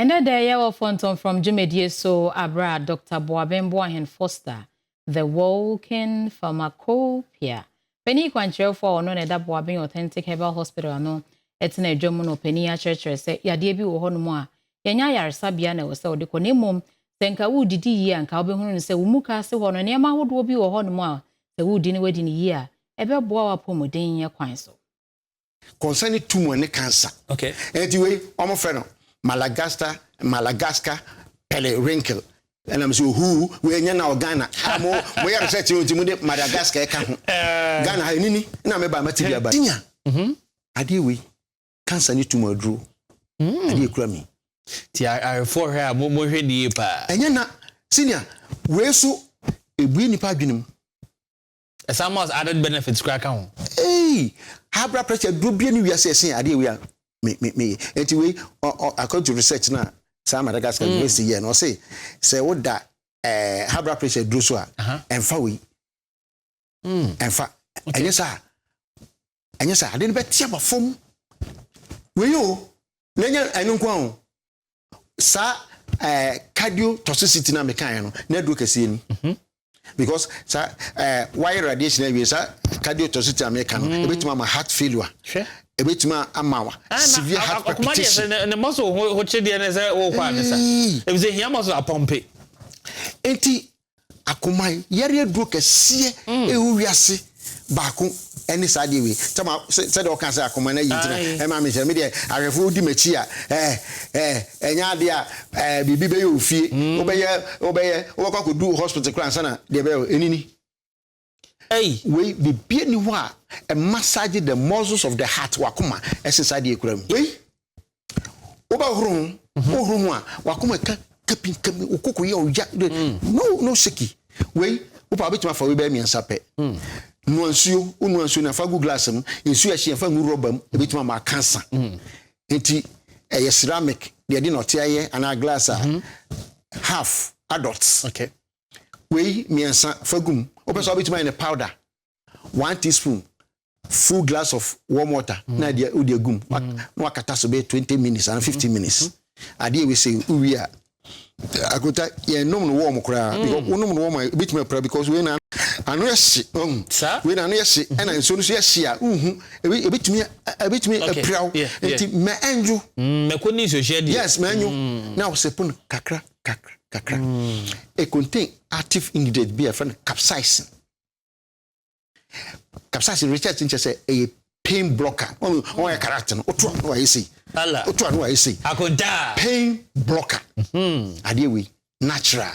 And there you are from remedies so abra Dr. Obaahemaa Foster, the walking pharmacopoeia. Penny Quantrell for no neda Boabin authentic herbal hospital no etina dwom no penny a church say yade bi wo ho no mo a yenya yaresabia na wo say ode konemom senka wo didi yi anka wo behunu say wo muka se ho no ne ma hodo bi wo ho no mo a se wo di ne wadi ne yi a ebe boa wa pomoden ye kwan so concerning tumor and cancer. Okay. Anyway, omo fe no Madagascar periwinkle. And I'm so who we nya na Ghana. Amo we are research you de Madagascar e ka ho. Ghana ha nini na me ba mati bia ba. Tinya. Ade we cancer ni tumor dro. Ade kura mi. Ti I for her mo hwe ni pa. Enya na senior we so ebu nipa adwenem. Some added benefits crack on. Hey, high blood pressure do be any we are saying idea we are me. Anyway, according to research now, some Madagascar university here no say what that high blood pressure do so and fa we. And fa and yes sir, I didn't bet about form. We you nenya enu kwa sa cardio toxicity na mekan no na do kese ni. Because why radiation we cardio toxicity American a bit my heart failure a bit my Amoah severe heart palpitation and the muscle what she dey say o kwa nesa e be say here muscle pompe enti akomai yare duro kese e wu wiase baako any side way said o kan say akomai na yintina e ma me say me dey arefo di machi a enya de a bibi be yo fie obeye wo kwa do hospital kran sana de be enini hey we bibi ni ho a massage the muscles of the heart wakoma exercise dey kura mi we oba huru ho a wakoma kapin okoko ye oja no shaky we opa betima fa we be mi ansape nuansuo na fa gu glass am ensu ya hie fa ngu rubber e betima ma cancer enti ceramic de dey not here ana glass half adults okay we mi ansa fa gum opeso betima in a powder 1 teaspoon full glass of warm water na de odi gum no akata so be 20 minutes and 15 minutes ade we say we are akota ye nom no warm kra because nom no warm betima pra because we na anu yesi we na anu yesi and nso nso yesi a ebetumi praw enti me anju me koni so share yes me anju now sepon kakra it contain active ingredient be a friend capsaicin research in say a pain blocker on your character otu no yesi otu no yesi akonda pain blocker ade we natural